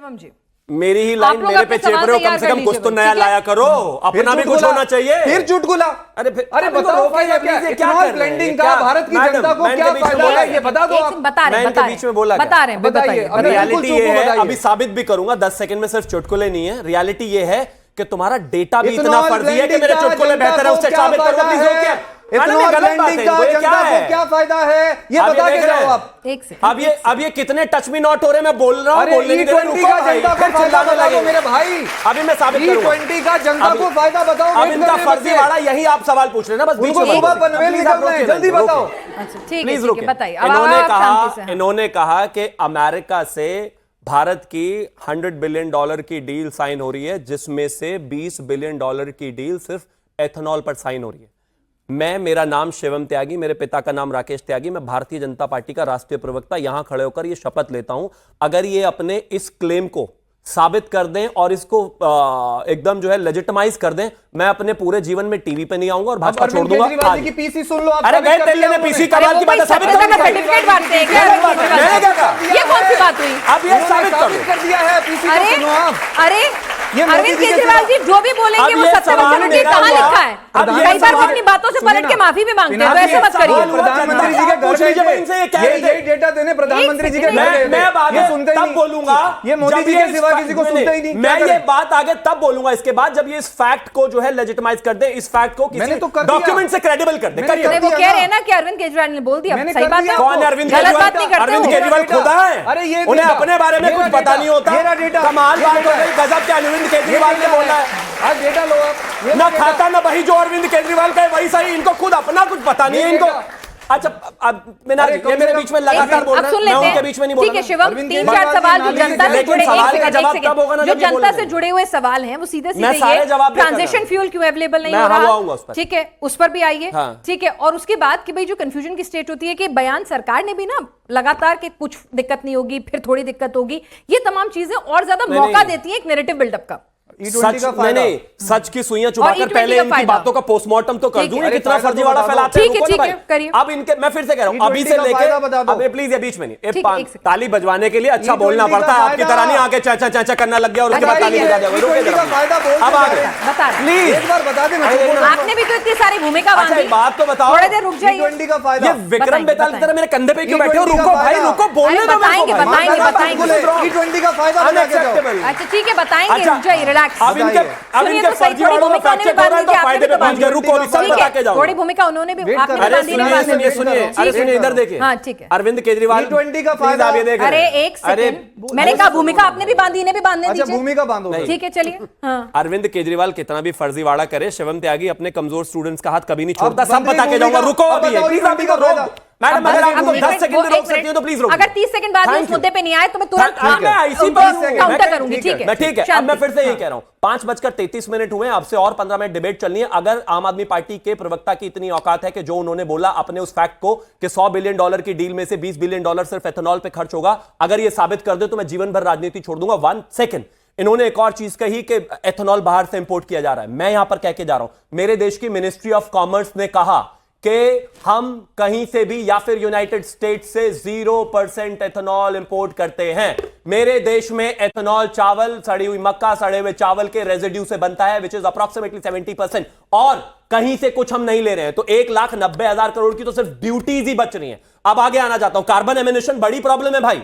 शिवम जी, मेरी ही लाइन मेरे पे चेप रहे हो, कम से कम कुछ तो नया लाया करो, अपना भी कुछ होना चाहिए। फिर चुटकुला। अरे बताओ क्या ब्लेंडिंग का भारत की जनता को क्या फायदा है, ये बता दो आप। बता रहे हैं, बीच में बोला, बता रहे हैं, बताइए। रियलिटी ये है, अभी साबित भी करूंगा 10 सेकंड में, सिर्फ चुटकुले नहीं है। रियलिटी ये है कि तुम्हारा डेटा भी इतना फर्जी है कि मेरे चुटकुले बेहतर है, उससे साबित करूंगा। प्लीज रोकिए, क्या फायदा है ये बता के जाओ आप। एक सेकंड, अब ये कितने टच मी नॉट हो रहे, मैं बोल रहा हूँ, बोलने नहीं दे रहे, रुको भाई, फिर चिल्लाने लगे मेरे भाई। अभी मैं साबित करूंगा। T20 का जनता को फायदा बताओ। अब इनका फर्जीवाड़ा यही आप सवाल पूछ रहे हैं ना, बस बीच में सुबह पनवेल निकलना है, जल्दी बताओ। अच्छा ठीक है, प्लीज ठीक है, बताइए। इन्होंने कहा कि अमेरिका से भारत की $100 बिलियन की डील साइन हो रही है, जिसमें से $20 बिलियन की डील सिर्फ एथेनॉल पर साइन हो रही है। मेरा नाम शिवम त्यागी, मेरे पिता का नाम राकेश त्यागी, मैं भारतीय जनता पार्टी का राष्ट्रीय प्रवक्ता, यहां खड़े होकर यह शपथ लेता हूं, अगर ये अपने इस क्लेम को साबित कर दें और इसको एकदम जो है लेजिटिमाइज कर दें, मैं अपने पूरे जीवन में टीवी पे नहीं आऊंगा और भाजपा छोड़ दूंगा। की पीसी सुन लो आप। अरे गए तेरे ने पीसी कमाल की बात साबित कर दी। सर्टिफिकेट बांटते हैं क्या? मैंने क्या कहा? ये कौन सी बात हुई? अब ये साबित कर दिया है, पीसी को सुनो आप। अरे अरविंद केजरीवाल जी जो भी बोलेंगे वो सत्य में कहां लिखा है? कई बार वो अपनी बातों से पलट के माफी भी मांगते हैं, तो ऐसे मत करिए। प्रधानमंत्री जी के घर ये डेटा देने प्रधानमंत्री जी के घर मैं आगे तब बोलूंगा, ये मोदी जी के सिवा किसी को सुनते ही नहीं। मैं ये बात आगे तब बोलूंगा इसके बाद, जब ये इस फैक्ट को जो है लेजिटिमाइज कर दे, इस फैक्ट को किसी डॉक्यूमेंट से क्रेडिबल कर दे। वो कह रहे हैं ना कि अरविंद केजरीवाल ने बोल दिया, सही बात है। कौन है अरविंद केजरीवाल? अरविंद केजरीवाल खुदा है, अरे ये उन्हें अपने बारे में कुछ पता नहीं होता। कमाल बात हो गई, गजब के अरविंद केजरीवाल ने बोला है। आज डेटा लो आप। ना खाता ना वही जो अरविंद केजरीवाल का है वही सही, इनको खुद अपना कुछ पता नहीं है इनको। अच्छा अब ये मेरे बीच में लगातार बोल रहे हैं, मैं उनके बीच में नहीं बोल रहा। ठीक है शिवम, 3-4 सवाल जो जनता से जुड़े, जो जनता से जुड़े हुए सवाल हैं वो सीधे सीधे ये ट्रांजिशन फ्यूल क्यों अवेलेबल नहीं हो रहा, ठीक है उस पर भी आइए। ठीक है, और उसके बाद कि भाई जो कंफ्यूजन की स्टेट होती है कि बयान सरकार ने भी ना लगातार कि कुछ दिक्कत नहीं होगी, फिर थोड़ी दिक्कत होगी, ये तमाम चीजें और ज्यादा मौका देती है एक नैरेटिव बिल्डअप का। नहीं, सच की सुइयां चुभाकर पहले इनकी बातों का पोस्टमार्टम तो कर दूं, कितना फर्जीवाड़ा फैलाते हैं। अब इनके, मैं फिर से कह रहा हूं, अभी से लेके अब प्लीज ये बीच में नहीं, ताली बजवाने के लिए अच्छा बोलना पड़ता है, आपकी तरह नहीं आके चाचा चाचा करना लग गया और उसके बाद ताली बजा दिया। अब आगे प्लीज एक बार बता दें, आपने भी तो इतनी सारी भूमिका बांधी, बात तो बताओ, थोड़ी देर रुक जाइए। ये विक्रम बेताल की तरह मेरे कंधे पे क्यों बैठे हो? रुको भाई रुको, बोलने दो। बताएंगे T20 का फायदा अच्छा ठीक है बताएंगे, रुक जाइए, रिलैक्स। अब इनके फर्जीवाड़ों में फैक्ट चेक हो रहा है तो फायदे पे पहुंच गए। रुको अभी सब बता के जाऊंगा। थोड़ी भूमिका उन्होंने भी, आपने बांधी नहीं। सुनिए इधर देखिए। हाँ ठीक है, अरविंद केजरीवाल T20 का फायदा आप ये देख रहे हैं। अरे एक सेकंड, मैंने कहा भूमिका आपने भी बांधी, इन्हें भी बांधने दीजिए। भूमिका बांधो, ठीक है चलिए। अरविंद केजरीवाल कितना भी फर्जीवाड़ा करे, शिवम त्यागी अपने कमजोर स्टूडेंट्स का हाथ कभी नहीं छोड़ता, सब बता के जाऊंगा। रुको अभी मैडम, अगर आपको 10 सेकंड में रोक सकती हो तो प्लीज रोक। अगर 30 सेकंड बाद इस मुद्दे पे नहीं आए तो मैं तुरंत काउंटर करूंगी। ठीक है ठीक है, अब मैं फिर से यही कह रहा हूं, 5:33 हुए, आपसे और 15 मिनट डिबेट चलनी है। अगर आम आदमी पार्टी के प्रवक्ता की इतनी औकात है कि जो उन्होंने बोला अपने उस फैक्ट को कि $100 बिलियन की डील में से $20 बिलियन सिर्फ एथेनॉल पे खर्च होगा, अगर ये साबित कर दे तो मैं जीवन भर राजनीति छोड़ दूंगा। 1 सेकंड, इन्होंने एक और चीज कही कि एथेनॉल बाहर से इंपोर्ट किया जा रहा है। मैं यहां पर कह के जा रहा हूं, मेरे देश की मिनिस्ट्री ऑफ कॉमर्स ने कहा कि हम कहीं से भी या फिर यूनाइटेड स्टेट से 0% एथेनॉल इंपोर्ट करते हैं। मेरे देश में एथेनॉल चावल, सड़ी हुई मक्का, सड़े हुए चावल के रेजिड्यू से बनता है, विच इज अप्रॉक्सीमेटली 70%, और कहीं से कुछ हम नहीं ले रहे हैं। तो 1,90,000 करोड़ की तो सिर्फ ड्यूटीज ही बच रही हैं। अब आगे आना चाहता हूं, कार्बन एमिशन बड़ी प्रॉब्लम है भाई।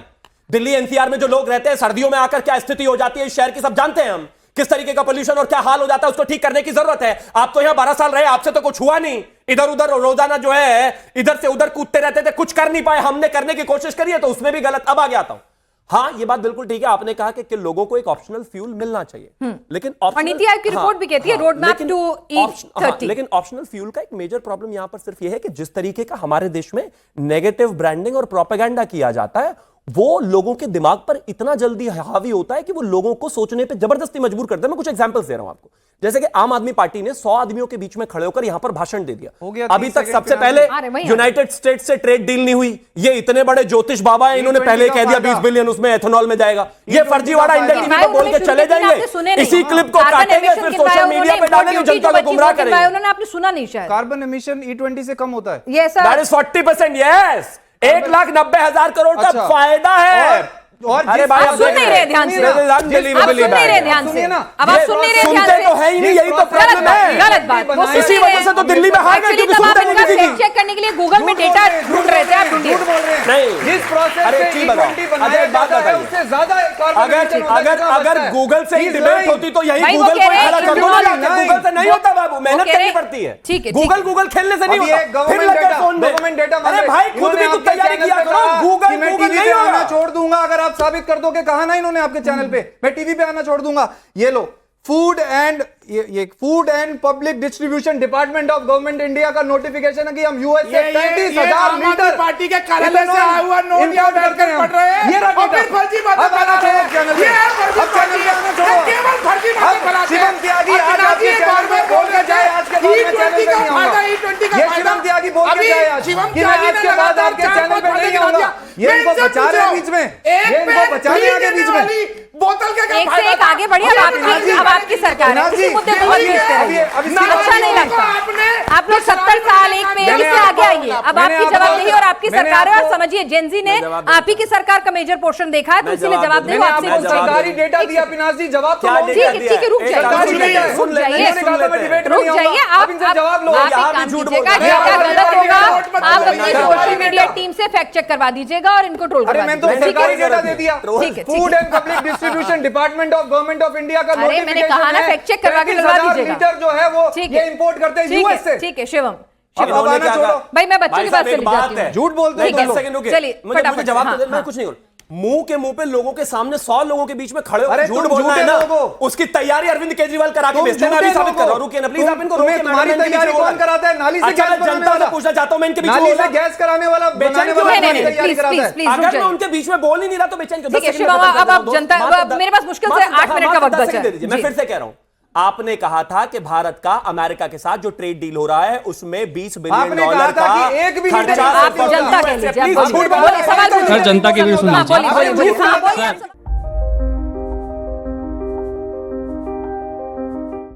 दिल्ली एनसीआर में जो लोग रहते हैं, सर्दियों में आकर क्या स्थिति हो जाती है इस शहर की सब जानते हैं हम, किस तरीके का पोल्यूशन और क्या हाल हो जाता है, उसको ठीक करने की जरूरत है। आप तो यहां 12 साल रहे, आपसे तो कुछ हुआ नहीं, इधर उधर रोजाना जो है इधर से उधर कूदते रहते थे, कुछ कर नहीं पाए। हमने करने की कोशिश करी है तो उसमें भी गलत। अब आगे आता हूं, हाँ ये बात बिल्कुल ठीक है, आपने कहा कि लोगों को एक ऑप्शनल फ्यूल मिलना चाहिए, लेकिन नीति आयोग की रिपोर्ट भी कहती है रोड मैप टू E30। लेकिन ऑप्शनल फ्यूल का एक मेजर प्रॉब्लम यहां पर सिर्फ यह है कि जिस तरीके का हमारे देश में नेगेटिव ब्रांडिंग और प्रोपेगेंडा किया जाता है, वो लोगों के दिमाग पर इतना जल्दी हावी होता है कि वो लोगों को सोचने पे जबरदस्ती मजबूर करता है। मैं कुछ एग्जांपल्स दे रहा हूं आपको, जैसे कि आम आदमी पार्टी ने 100 आदमियों के बीच में खड़े होकर यहां पर भाषण दे दिया। अभी तक सबसे पहले यूनाइटेड स्टेट्स से ट्रेड डील नहीं हुई। ये इतने बड़े ज्योतिष बाबा हैं, इन्होंने पहले कह दिया 20 बिलियन उसमें एथेनॉल में जाएगा। ये फर्जीवाड़ा इंडिया टीवी पे बोल के चले जाएंगे, इसी क्लिप को काटेंगे, फिर सोशल मीडिया पे डालेंगे, जनता को गुमराह करेंगे। उन्होंने आपने सुना नहीं शायद, कार्बन एमिशन E20 से कम होता है। Yes that is 40%। Yes, 1,90,000 crore का फायदा है। और अरे भाई, आप सुन नहीं रहे ध्यान से, आप सुन नहीं रहे ध्यान से, अब आप सुन नहीं रहे ध्यान से, तो है ही नहीं, यही तो प्रॉब्लम है, गलत बात, वो सुन इसी नहीं वजह से तो दिल्ली में हार गए, क्योंकि सुनते नहीं किसी की। चेक करने के लिए गूगल में डेटा ढूंढ रहे थे, आप ढूंढिए नहीं, जिस प्रोसेस अरे से चीज बताओ, बनाया एक बात जाता है, बताइए, उससे ज्यादा अगर गूगल से डिबेट होती तो यही भाई, वो गूगल कह को रहे हैं खड़ा कर दो ना, गूगल से नहीं होता बाबू, मेहनत करनी पड़ती है, ठीक है, गूगल खेलने से नहीं होता, फिर लगे फोन में, अरे भाई खुद भी कुछ तैयारी किया करो, गूगल नहीं होगा। छोड़ दूंगा अगर आप साबित कर दो कि कहा ना इन्होंने आपके चैनल पे, मैं टीवी पे आना छोड़ दूंगा। ये लो, food and public distribution department of government India का नोटिफिकेशन है कि हम यूएस से 35,000 लीटर पार्टी के कार्यालय से आया हुआ नोट यहाँ बैठकर पढ़ रहे हैं, ये और फिर फर्जी बातें बना रहे हैं। ये है फर्जी पार्टी, ये केवल फर्जी बातें बनाते हैं। शिवम त्यागी आज आपके चैनल पे बोल के जाए, आज के बाद मैं चैनल पे नहीं आऊंगा। ये शिवम त्यागी बोल के जाए आज कि मैं आज के बाद आपके चैनल पे नहीं आऊंगा। ये इनको बचा रहे हैं बीच में, ये इनको बचा रहे हैं आगे बीच में। बोतल के एक से एक आगे बढ़िए, अब आपकी सरकार है, इसी मुद्दे पर अच्छा नहीं लगता। आप लोग 70 साल एक पे इससे आगे आइए, अब आपकी जवाबदेही और आपकी सरकार है, और समझिए जेनजी ने आप ही की सरकार का मेजर पोर्शन देखा है, तो इसलिए जवाबदेही आपसे पूछिए। सरकारी डेटा दिया पिनाश जी, जवाब तो ठीक है, रुक जाइए, आप एक काम कीजिएगा, डेटा गलत होगा, आप अपनी सोशल मीडिया टीम से फैक्ट चेक करवा दीजिएगा और इनको ट्रोल करवा दीजिएगा। सरकारी डेटा दे दिया, ठीक है, food and public distribution department of government of India का अरे मैंने कहा ना फैक्ट चेक करवा के डलवा दीजिएगा। लीटर जो है वो ये इंपोर्ट करते हैं यूएस से। ठीक है शिवम, अब आना छोड़ो भाई, मैं बच्चों के पास चली जाती हूँ, झूठ बोलते हैं, 10 सेकंड रुकिए, चलिए मुझे जवाब दे, मैं कुछ नहीं करूँ। मुंह के मुंह पे लोगों के सामने 100 लोगों के बीच में खड़े होकर झूठ बोलना है ना, उसकी तैयारी अरविंद केजरीवाल करा के भेजते हैं, मैं अभी साबित कर रहा हूं। रुकिए ना प्लीज, आप इनको रोकिए। तुम्हारी तैयारी कौन कराता है? नाली से गैस जनता से पूछना चाहता हूं, मैं इनके बीच नाली से गैस कराने वाला बनाने वाला तैयारी कराता है। अगर मैं उनके बीच में बोल ही नहीं रहा तो बेचैन क्यों? ठीक है शिवम, अब आप जनता, मेरे पास मुश्किल से 8 मिनट का वक्त बचा है। मैं फिर से कह रहा हूं, आपने कहा था कि भारत का अमेरिका के साथ जो ट्रेड डील हो रहा है उसमें $20 बिलियन का खर्चा। आप जनता के लिए, सवाल सर जनता के लिए सुनना बोलिए।